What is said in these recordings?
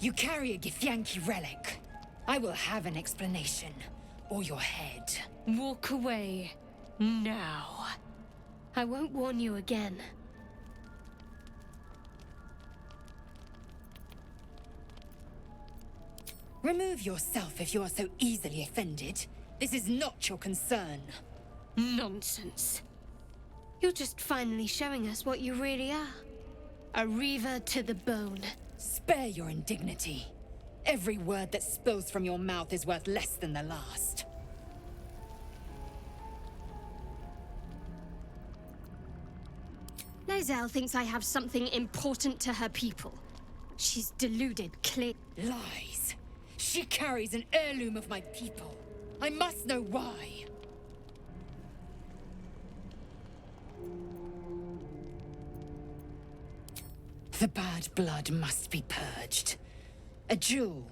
You carry a Githyanki relic. I will have an explanation, or your head. Walk away, now. I won't warn you again. Remove yourself if you are so easily offended. This is not your concern. Nonsense. You're just finally showing us what you really are. A reaver to the bone. Spare your indignity. Every word that spills from your mouth is worth less than the last. Laëzelle thinks I have something important to her people. She's deluded, clear. Lies. She carries an heirloom of my people. I must know why. The bad blood must be purged. A jewel,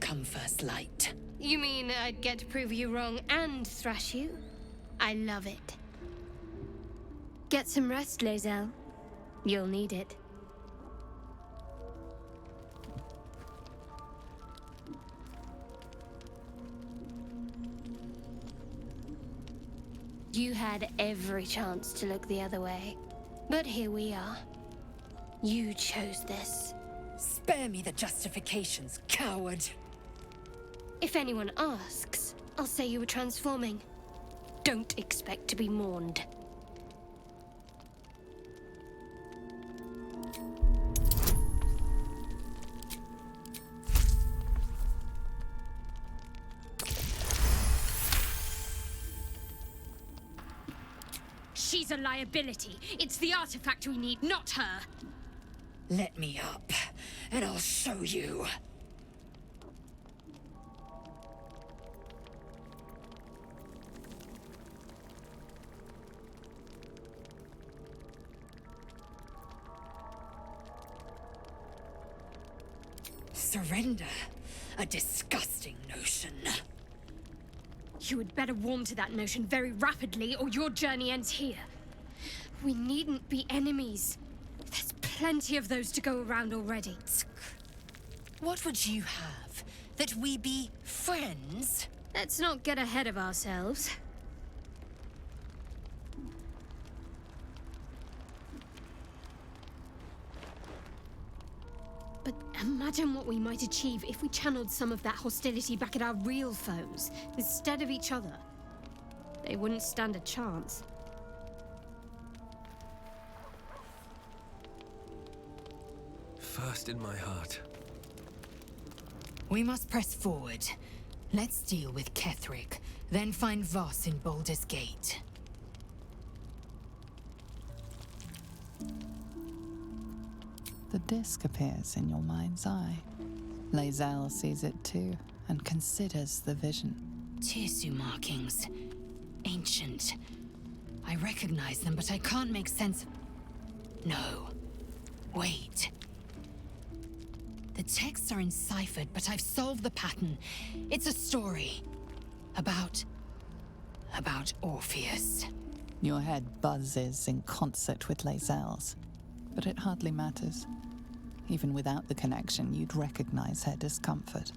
come first light. You mean I'd get to prove you wrong and thrash you? I love it. Get some rest, Laëzelle. You'll need it. You had every chance to look the other way. But here we are. You chose this. Spare me the justifications, coward. If anyone asks, I'll say you were transforming. Don't expect to be mourned. She's a liability. It's the artifact we need, not her. Let me up, and I'll show you. Surrender? A disgusting notion. You had better warm to that notion very rapidly, or your journey ends here. We needn't be enemies. There's plenty of those to go around already. What would you have? That we be friends? Let's not get ahead of ourselves. But imagine what we might achieve if we channeled some of that hostility back at our real foes, instead of each other. They wouldn't stand a chance. First in my heart. We must press forward. Let's deal with Ketheric, then find Voss in Baldur's Gate. The disc appears in your mind's eye. Laëzelle sees it too, and considers the vision. Tirsu markings. Ancient. I recognize them, but I can't make sense of... No. Wait. The texts are enciphered, but I've solved the pattern. It's a story. About Orpheus. Your head buzzes in concert with Laizelle's, but it hardly matters. Even without the connection, you'd recognize her discomfort.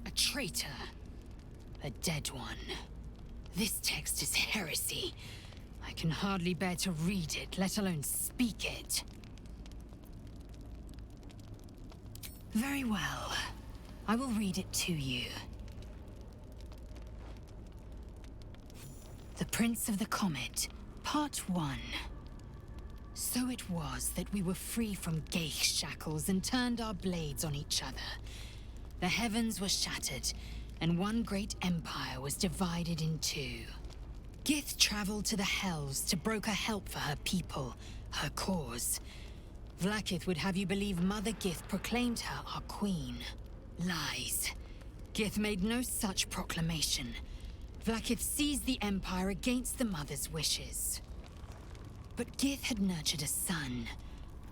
A traitor. A dead one. This text is heresy. I can hardly bear to read it, let alone speak it. Very well. I will read it to you. The Prince of the Comet, Part 1. So it was that we were free from Geish shackles and turned our blades on each other. The heavens were shattered, and one great empire was divided in two. Gith traveled to the Hells to broker help for her people, her cause. Vlaakith would have you believe Mother Gith proclaimed her our queen. Lies. Gith made no such proclamation. Vlaakith seized the Empire against the Mother's wishes. But Gith had nurtured a son,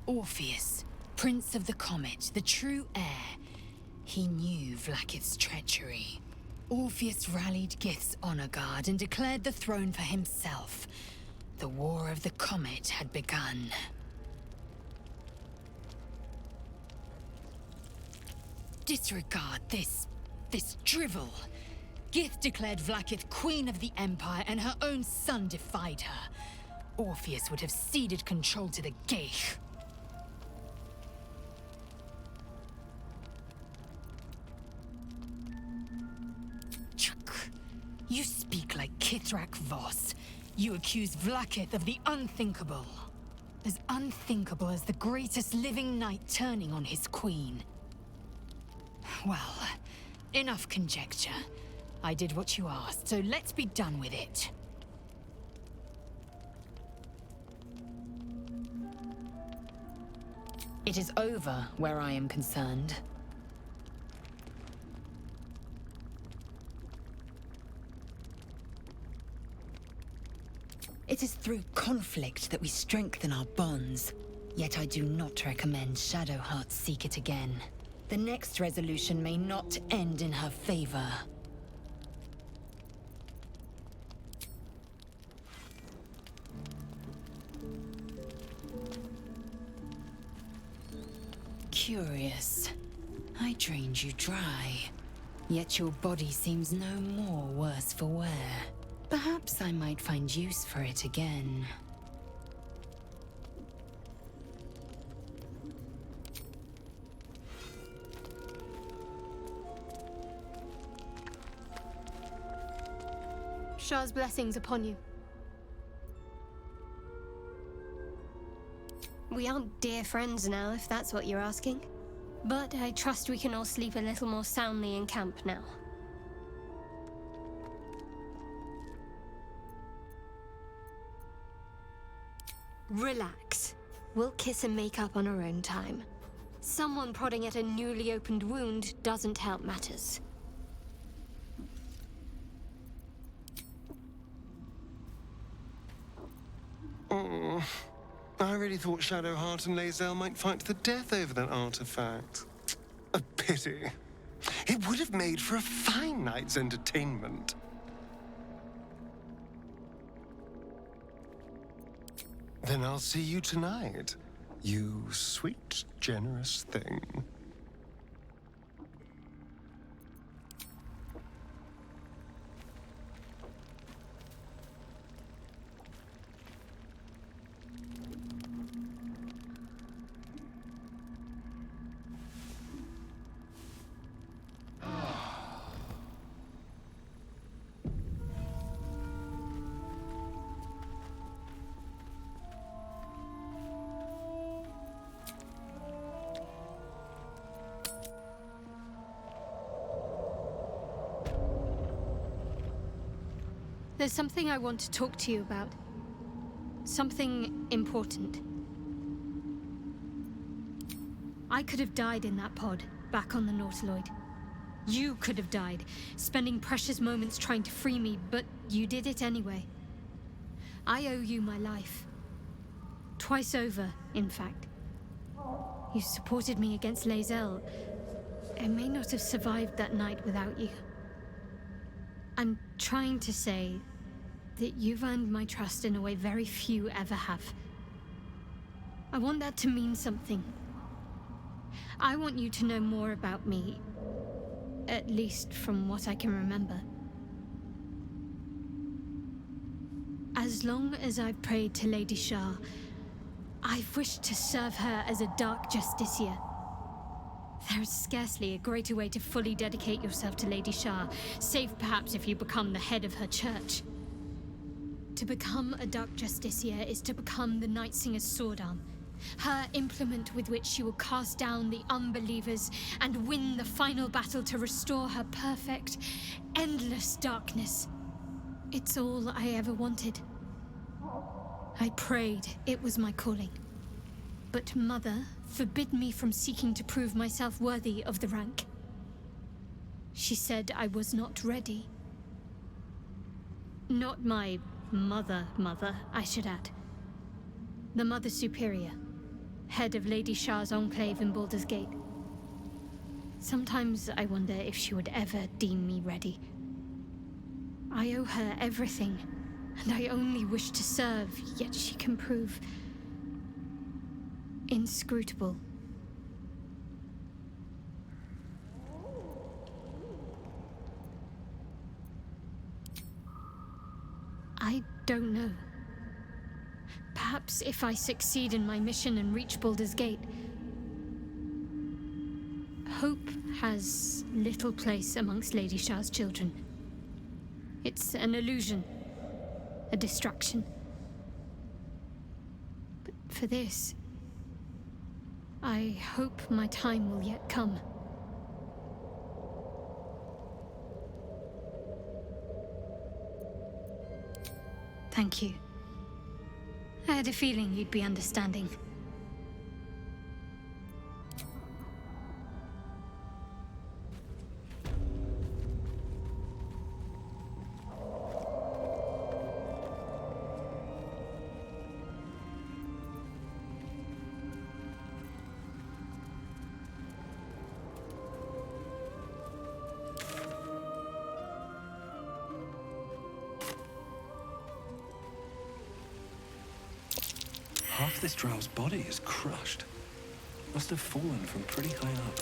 Orpheus, Prince of the Comet, the true heir. He knew Vlaakith's treachery. Orpheus rallied Gith's honor guard and declared the throne for himself. The War of the Comet had begun. Disregard this drivel. Gith declared Vlaakith queen of the Empire, and her own son defied her. Orpheus would have ceded control to the Geyh. You speak like Kithrak Voss. You accuse Vlaakith of the unthinkable. As unthinkable as the greatest living knight turning on his queen. Well, enough conjecture. I did what you asked, so let's be done with it. It is over where I am concerned. It is through conflict that we strengthen our bonds. Yet I do not recommend Shadowheart seek it again. The next resolution may not end in her favor. Curious. I drained you dry. Yet your body seems no more worse for wear. Perhaps I might find use for it again. Shah's blessings upon you. We aren't dear friends now, if that's what you're asking. But I trust we can all sleep a little more soundly in camp now. Relax. We'll kiss and make up on our own time. Someone prodding at a newly opened wound doesn't help matters. Oh, I really thought Shadowheart and Laëzell might fight to the death over that artifact. A pity. It would have made for a fine night's entertainment. Then I'll see you tonight, you sweet, generous thing. There's something I want to talk to you about. Something important. I could have died in that pod, back on the Nautiloid. You could have died, spending precious moments trying to free me, but you did it anyway. I owe you my life. Twice over, in fact. You supported me against Laëzell. I may not have survived that night without you. I'm trying to say that you've earned my trust in a way very few ever have. I want that to mean something. I want you to know more about me, at least from what I can remember. As long as I've prayed to Lady Shah, I've wished to serve her as a dark justiciar. There is scarcely a greater way to fully dedicate yourself to Lady Shah, save perhaps if you become the head of her church. To become a dark justiciar is to become the Night Singer's sword arm, her implement with which she will cast down the unbelievers and win the final battle to restore her perfect, endless darkness. It's all I ever wanted. I prayed it was my calling. But Mother forbid me from seeking to prove myself worthy of the rank. She said I was not ready. Not my mother, I should add. The Mother Superior, head of Lady Shah's enclave in Baldur's Gate. Sometimes I wonder if she would ever deem me ready. I owe her everything, and I only wish to serve, yet she can prove inscrutable. I don't know. Perhaps if I succeed in my mission and reach Baldur's Gate. Hope has little place amongst Lady Shah's children. It's an illusion, a distraction. But for this, I hope my time will yet come. Thank you. I had a feeling you'd be understanding. Half this drow's body is crushed. Must have fallen from pretty high up.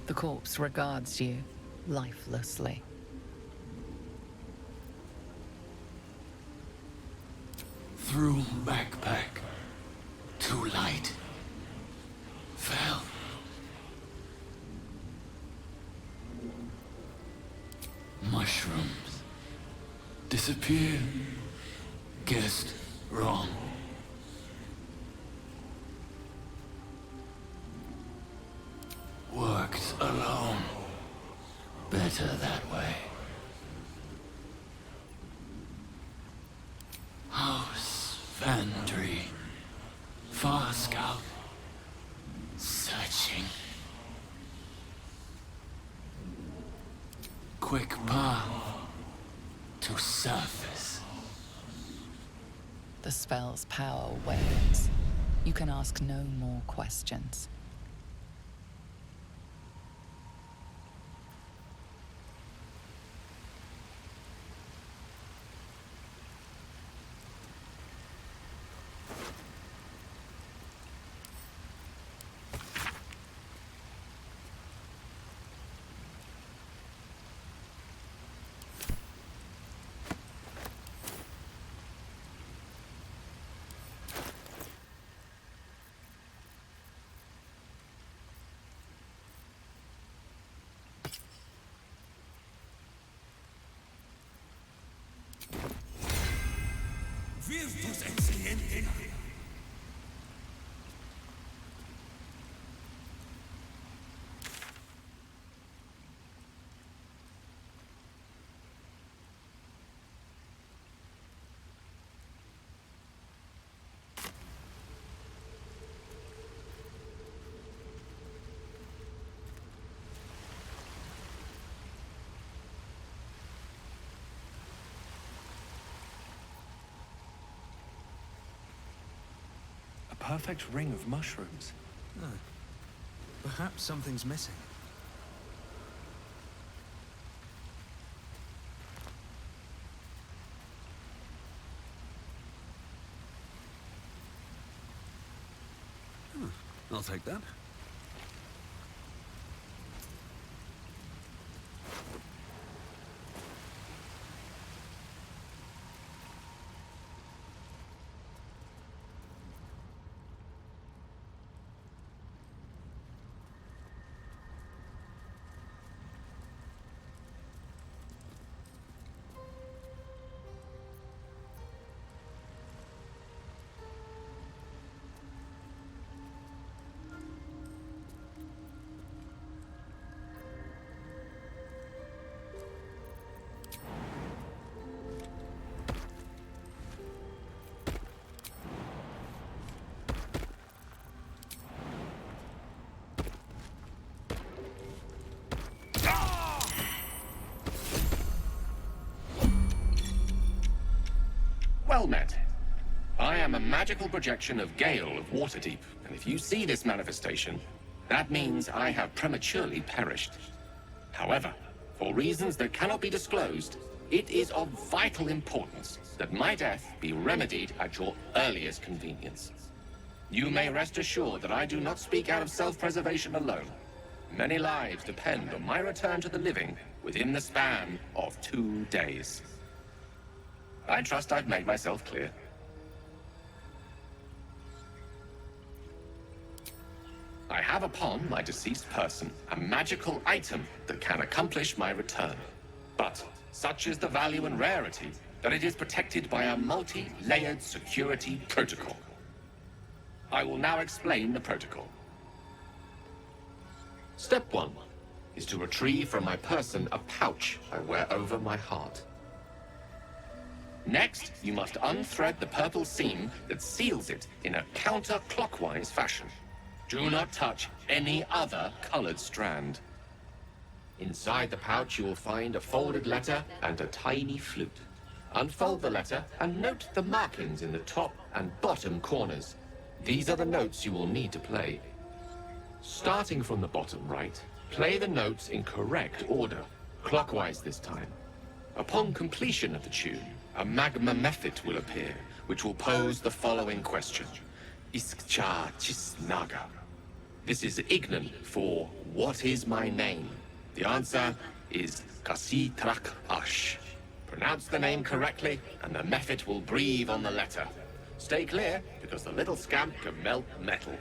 The corpse regards you lifelessly. Through backpack, too light, fell. Mushrooms, disappear, guessed wrong. Worked alone, better that way. House, Vandry, Far Scout, searching. Quick path to surface. The spell's power wanes. You can ask no more questions. Virtus excellentia. Perfect ring of mushrooms. No. Perhaps something's missing. I'll take that. Well met. I am a magical projection of Gale of Waterdeep, and if you see this manifestation, that means I have prematurely perished. However, for reasons that cannot be disclosed, it is of vital importance that my death be remedied at your earliest convenience. You may rest assured that I do not speak out of self-preservation alone. Many lives depend on my return to the living within the span of 2 days. I trust I've made myself clear. I have upon my deceased person a magical item that can accomplish my return. But such is the value and rarity that it is protected by a multi-layered security protocol. I will now explain the protocol. Step 1 is to retrieve from my person a pouch I wear over my heart. Next, you must unthread the purple seam that seals it in a counterclockwise fashion. Do not touch any other colored strand. Inside the pouch, you will find a folded letter and a tiny flute. Unfold the letter and note the markings in the top and bottom corners. These are the notes you will need to play. Starting from the bottom right, play the notes in correct order, clockwise this time. Upon completion of the tune, a magma method will appear, which will pose the following question. Iskcha Chisnaga. This is Ignan for what is my name? The answer is Kasi Trak Ash. Pronounce the name correctly, and the method will breathe on the letter. Stay clear, because the little scamp can melt metal.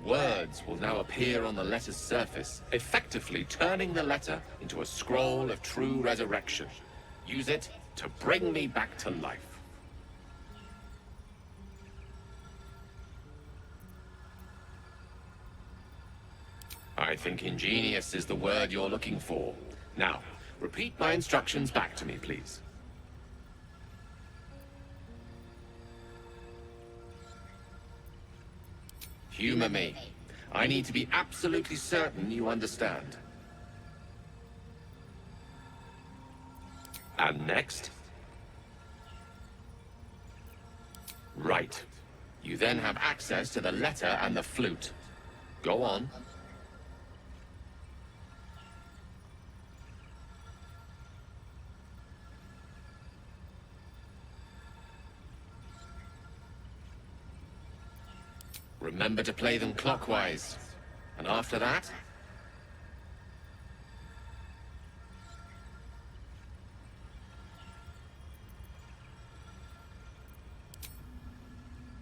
Words will now appear on the letter's surface, effectively turning the letter into a scroll of true resurrection. Use it to bring me back to life. I think ingenious is the word you're looking for. Now, repeat my instructions back to me, please. Humor me. I need to be absolutely certain you understand. And next? Right. You then have access to the letter and the flute. Go on. Remember to play them clockwise. And after that?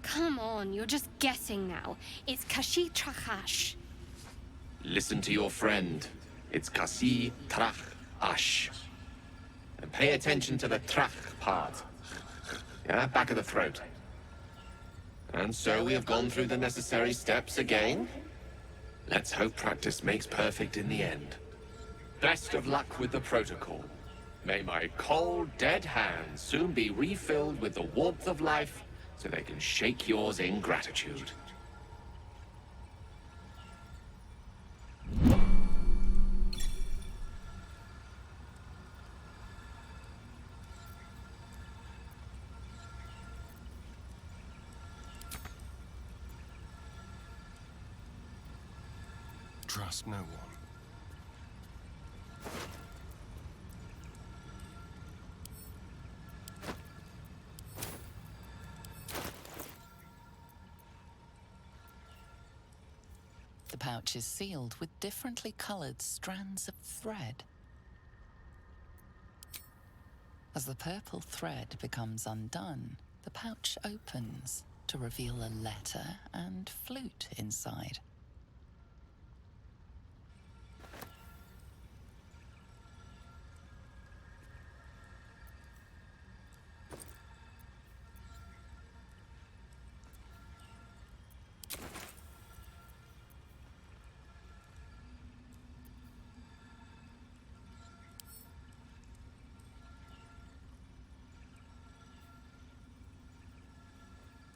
Come on, you're just guessing now. It's Kashi Trachash. Listen to your friend. It's Kasi Trach Ash. And pay attention to the Trach part. Yeah, back of the throat. And so we have gone through the necessary steps again. Let's hope practice makes perfect in the end. Best of luck with the protocol. May my cold, dead hands soon be refilled with the warmth of life so they can shake yours in gratitude. Trust no one. The pouch is sealed with differently colored strands of thread. As the purple thread becomes undone, the pouch opens to reveal a letter and flute inside.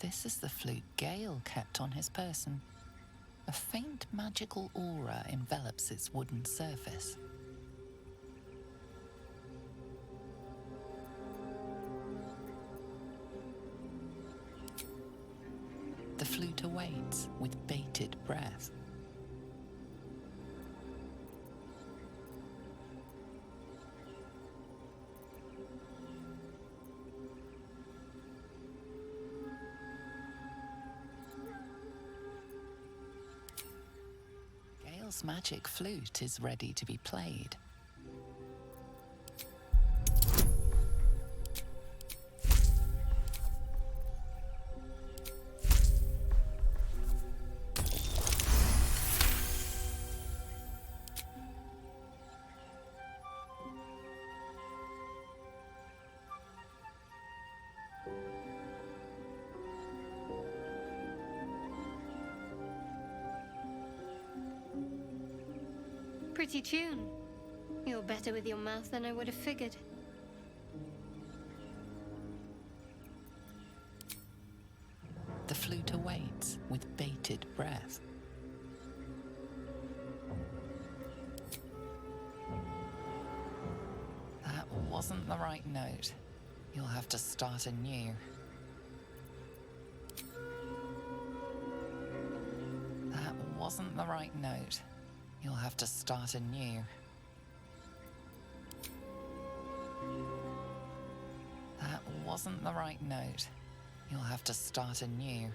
This is the flute Gale kept on his person. A faint magical aura envelops its wooden surface. The flute awaits with bated breath. Gale's magic flute is ready to be played. Pretty tune. You're better with your mouth than I would have figured. The flute awaits with bated breath. That wasn't the right note. You'll have to start anew. That wasn't the right note. You'll have to start anew. That wasn't the right note. You'll have to start anew.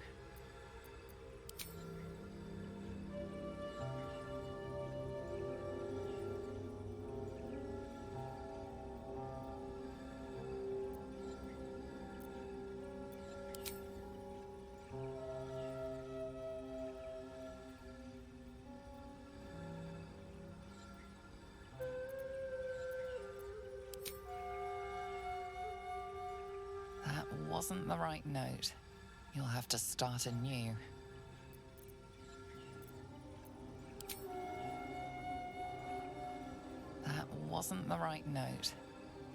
That wasn't the right note.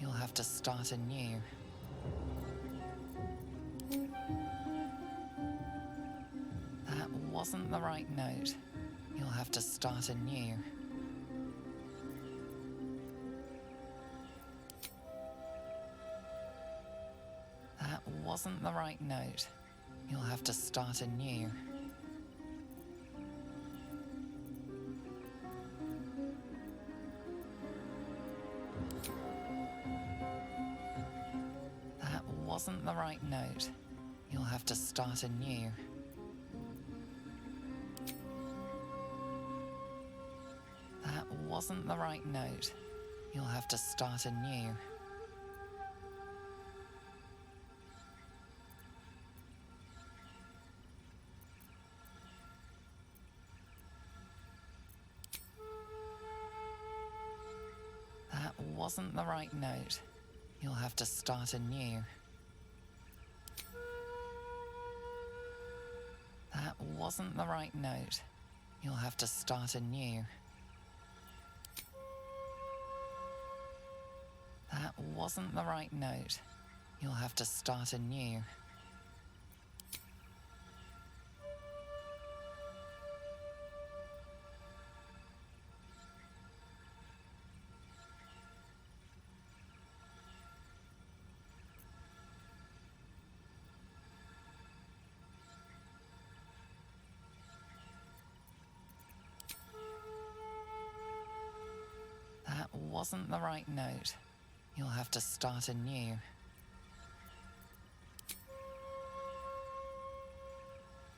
You'll have to start anew. That wasn't the right note. You'll have to start anew. That wasn't the right note. You'll have to start anew. That wasn't the right note. You'll have to start anew. That wasn't the right note. You'll have to start anew. That wasn't the right note. You'll have to start anew. That wasn't the right note. You'll have to start anew. That wasn't the right note. You'll have to start anew. That wasn't the right note. You'll have to start anew. That wasn't the right note. You'll have to start anew.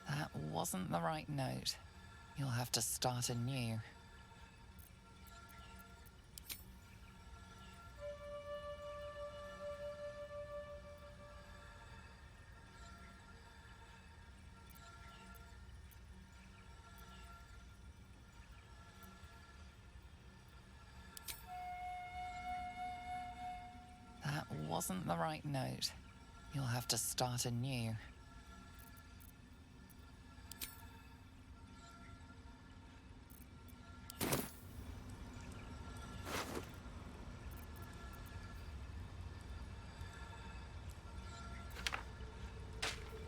That wasn't the right note. You'll have to start anew. That wasn't the right note. You'll have to start anew.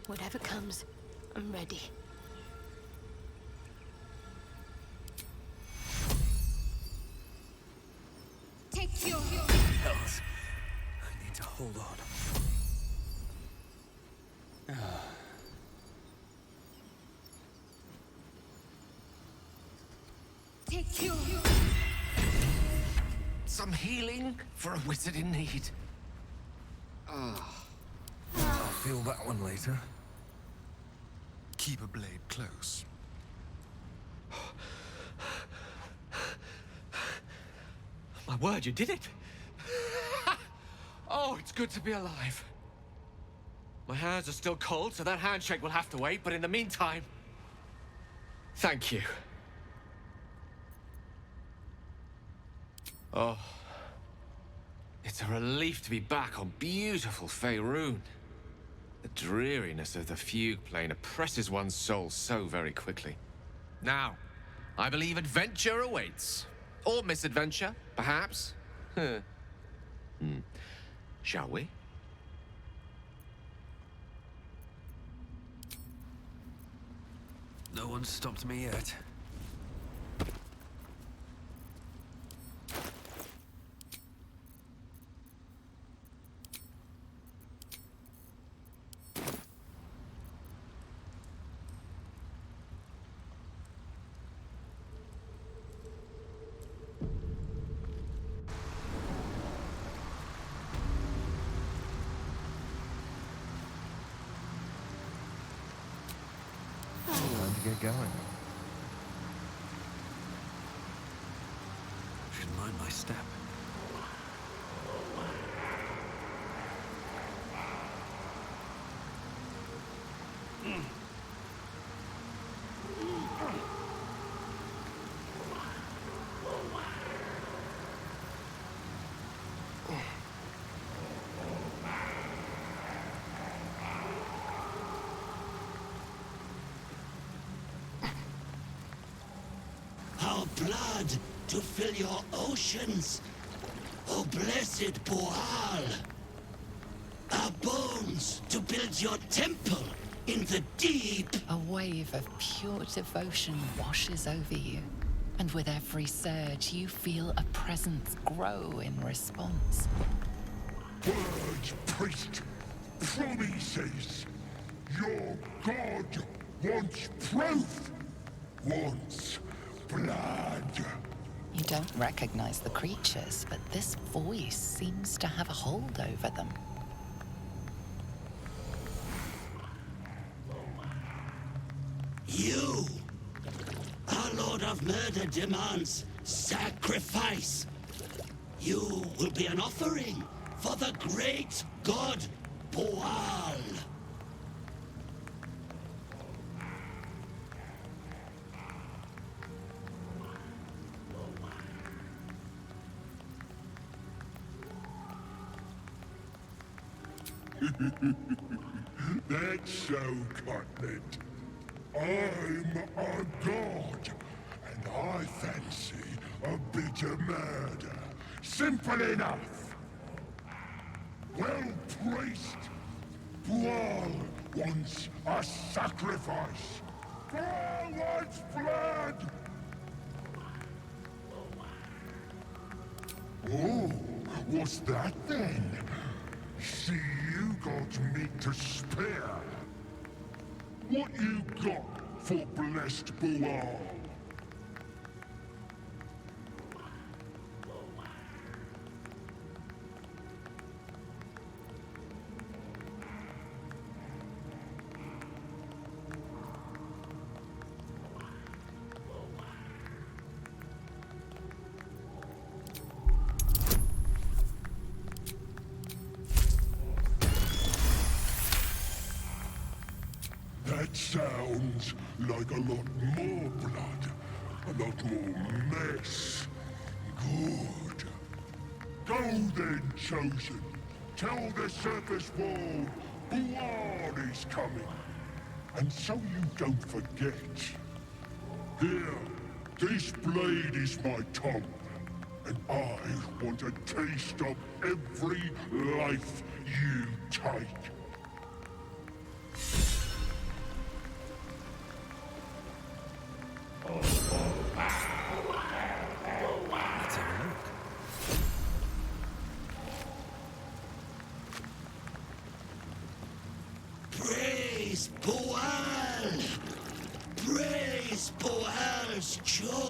Whatever comes, I'm ready. Take your... Hells. I need to hold on. take you. Some healing for a wizard in need. I'll feel that one later. Keep a blade close. My word, you did it! Oh, it's good to be alive. My hands are still cold, so that handshake will have to wait, but in the meantime... Thank you. Oh. It's a relief to be back on beautiful Faerun. The dreariness of the fugue plane oppresses one's soul so very quickly. Now, I believe adventure awaits. Or misadventure, perhaps. Shall we? No one's stopped me yet. Time to get going. Should mind my step. Our blood to fill your oceans, O blessed Boal. Our bones to build your temple in the deep. A wave of pure devotion washes over you, and with every surge, you feel a presence grow in response. Word, priest, promises. Your god wants proof, wants blood. You don't recognize the creatures, but this voice seems to have a hold over them. You, our Lord of Murder, demands sacrifice. You will be an offering for the great god Boal. That's so, Cutlet. I'm a god, and I fancy a bit of murder. Simple enough. Well, priest, Boal wants a sacrifice. Boal wants blood! Oh, what's that then? See, you got meat to spare. What you got for blessed Boal? That sounds like a lot more blood, a lot more mess. Good. Go then, Chosen. Tell the surface wall Boal is coming. And so you don't forget. Here, this blade is my tongue. And I want a taste of every life you take. Let's have a look. Praise Boal! Praise Boal's joy!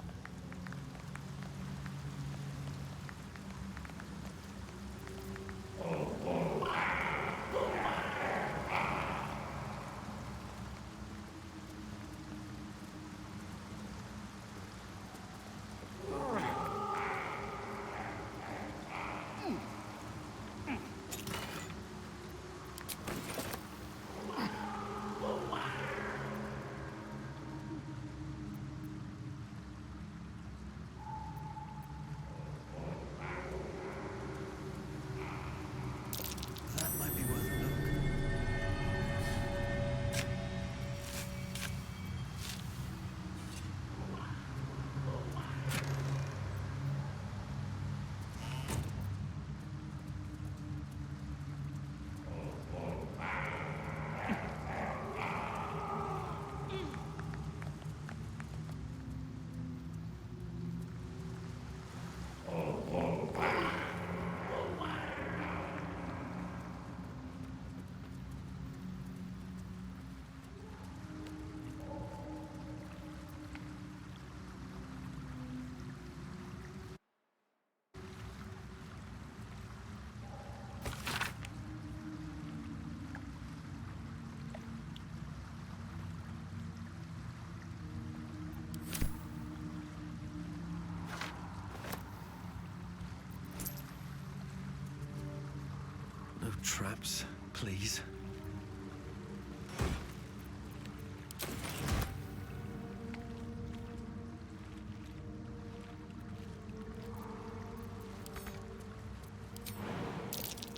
traps, please.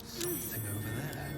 Something over there.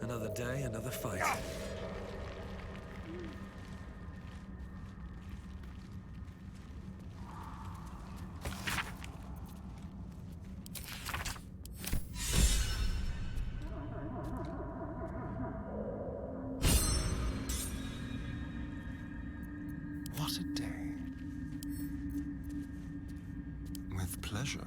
Another day, another fight. What a day. With pleasure.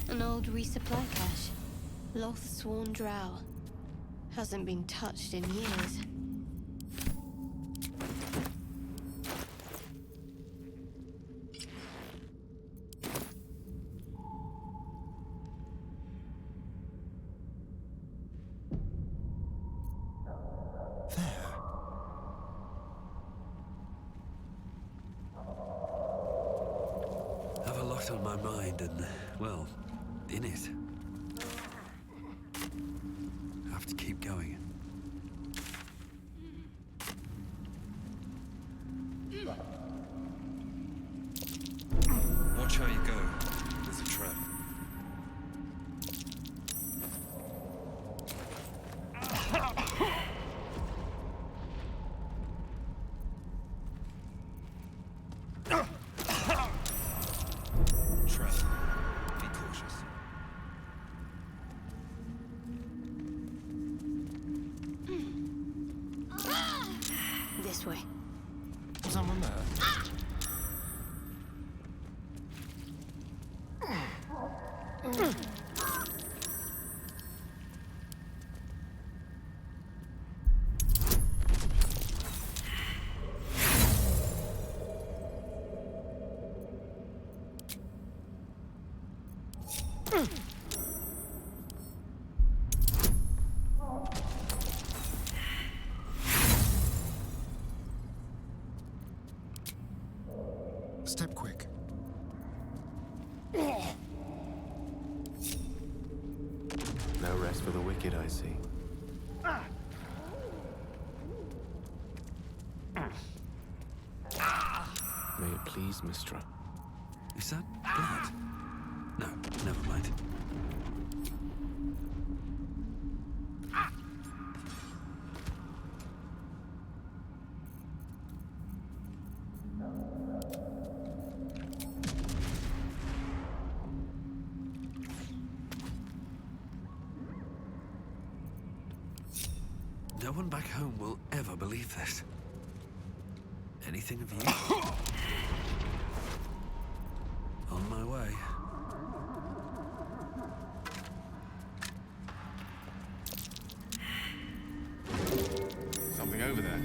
An old resupply cache. Loth-sworn drow. Hasn't been touched in years. On my mind and, well, in it. I have to keep going. Watch how you go. There's a trap. This way. Someone there? Step quick. No rest for the wicked, I see. May it please, Mistra. Is that blood? No, never mind. No one back home will ever believe this. Anything of you? On my way. Something over there.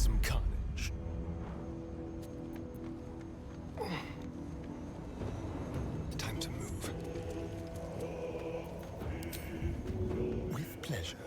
some carnage. Time to move. With pleasure.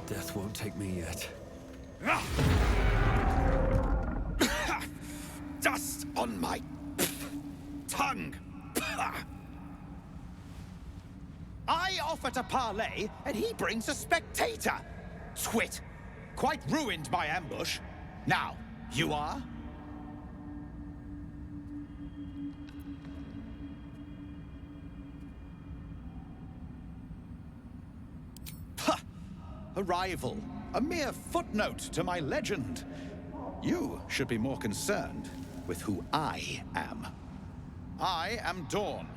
Death won't take me yet. Dust on my tongue! I offer to parley, and he brings a spectator! Twit! Quite ruined my ambush. Now, you are? A rival, a mere footnote to my legend. You should be more concerned with who I am. I am Dawn,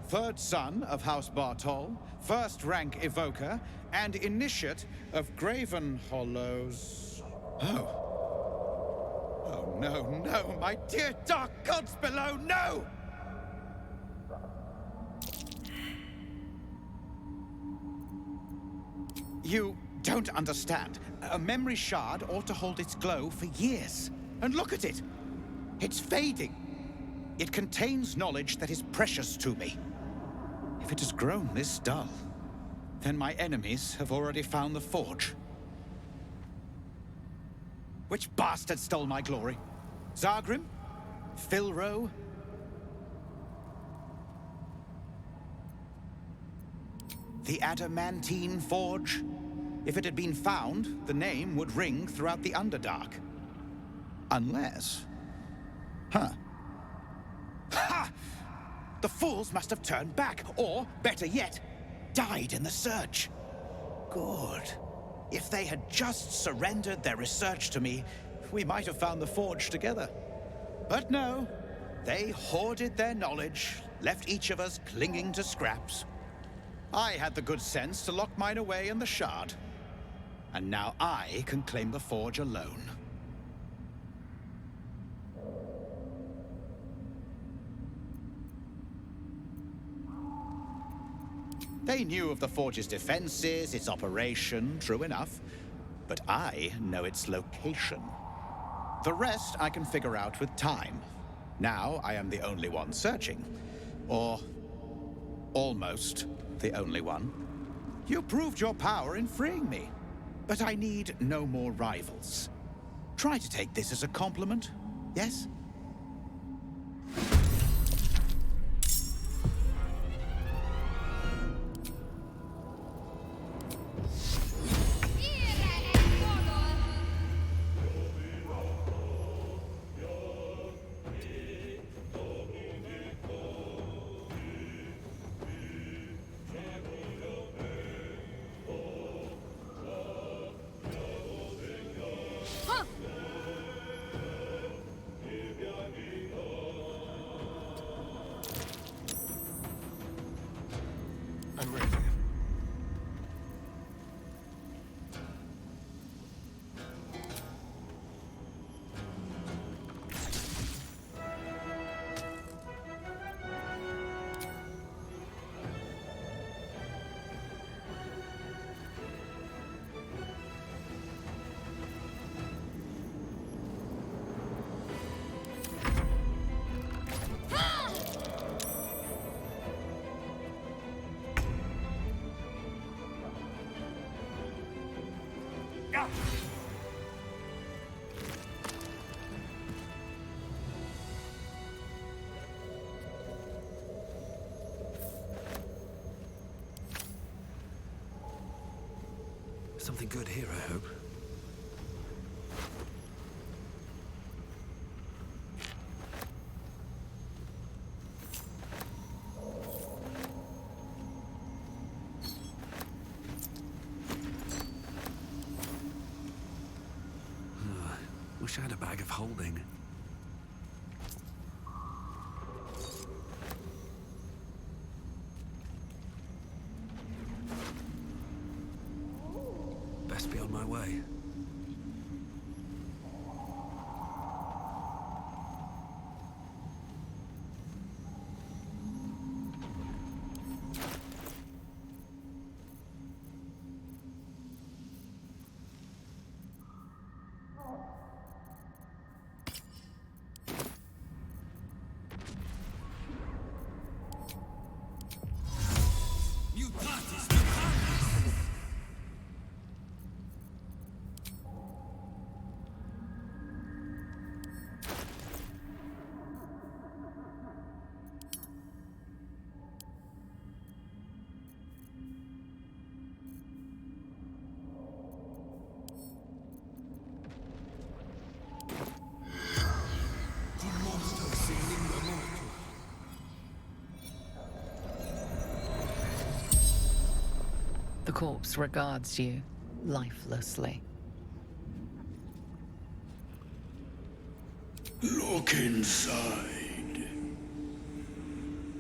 third son of House Bartol, first rank evoker, and initiate of Graven Hollows. Oh. Oh, no, no, my dear dark gods below, no! You don't understand. A memory shard ought to hold its glow for years. And look at it. It's fading. It contains knowledge that is precious to me. If it has grown this dull, then my enemies have already found the forge. Which bastard stole my glory? Zargrim? Filro? The adamantine forge? If it had been found, the name would ring throughout the Underdark. Unless... Huh. Ha! The fools must have turned back, or, better yet, died in the search. Good. If they had just surrendered their research to me, we might have found the forge together. But no. They hoarded their knowledge, left each of us clinging to scraps. I had the good sense to lock mine away in the shard. And now I can claim the forge alone. They knew of the forge's defenses, its operation, true enough. But I know its location. The rest I can figure out with time. Now I am the only one searching. Or almost the only one. You proved your power in freeing me. But I need no more rivals. Try to take this as a compliment, yes? I'm ready. Something good here, I hope. Wish I had a bag of holding. Best be on my way. The corpse regards you lifelessly. Look inside.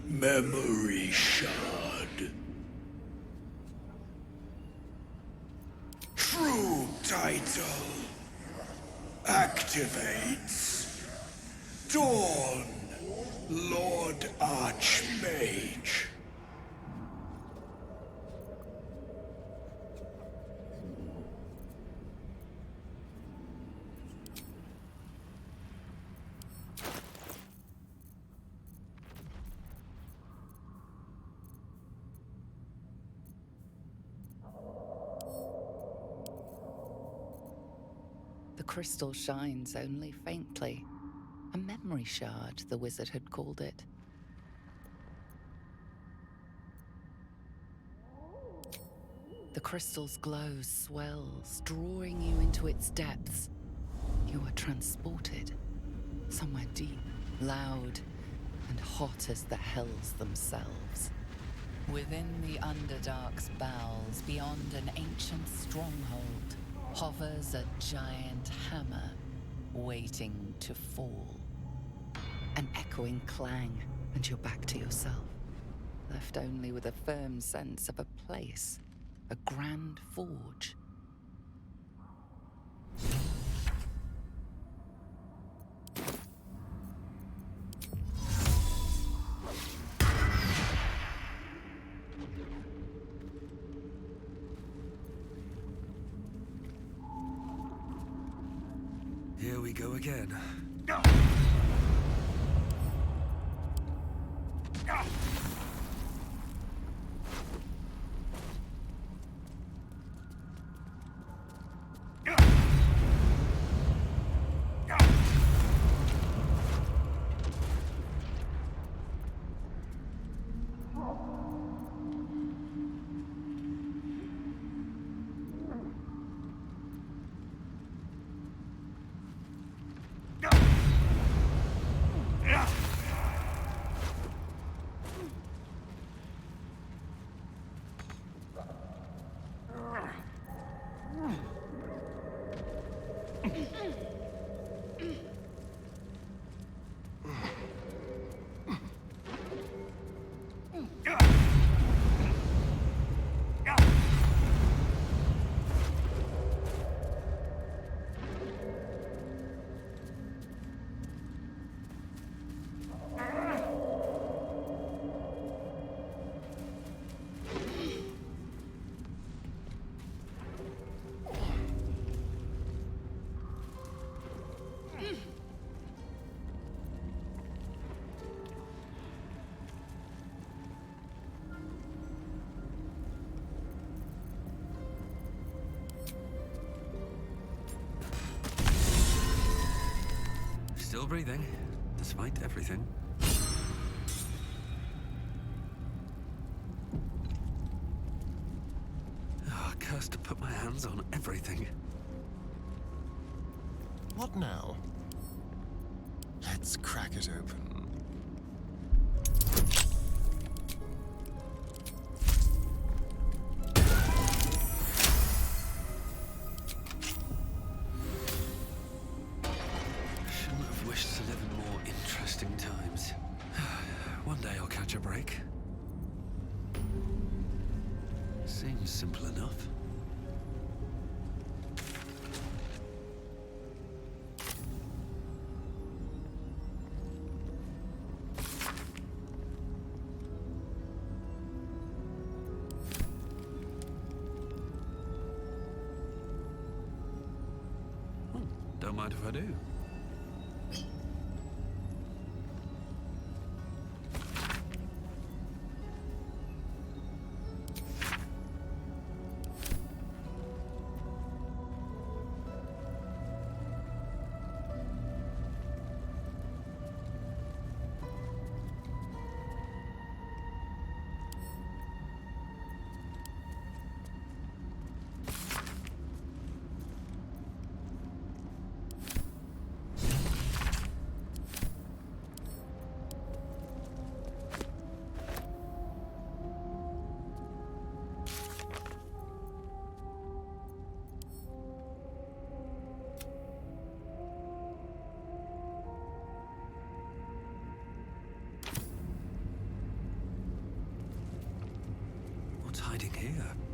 Memory shard. True title. Activates. Dawn. Lord Archmage. The crystal shines only faintly. A memory shard, the wizard had called it. The crystal's glow swells, drawing you into its depths. You are transported, somewhere deep, loud, and hot as the hells themselves. Within the Underdark's bowels, beyond an ancient stronghold, hovers a giant hammer, waiting to fall. An echoing clang, and you're back to yourself, left only with a firm sense of a place, a grand forge. Here we go again. Still breathing, despite everything. Oh, cursed to put my hands on. What now? Let's crack it open. Shouldn't have wished to live in more interesting times. One day I'll catch a break. Seems simple enough. Don't mind if I do. What's hiding here?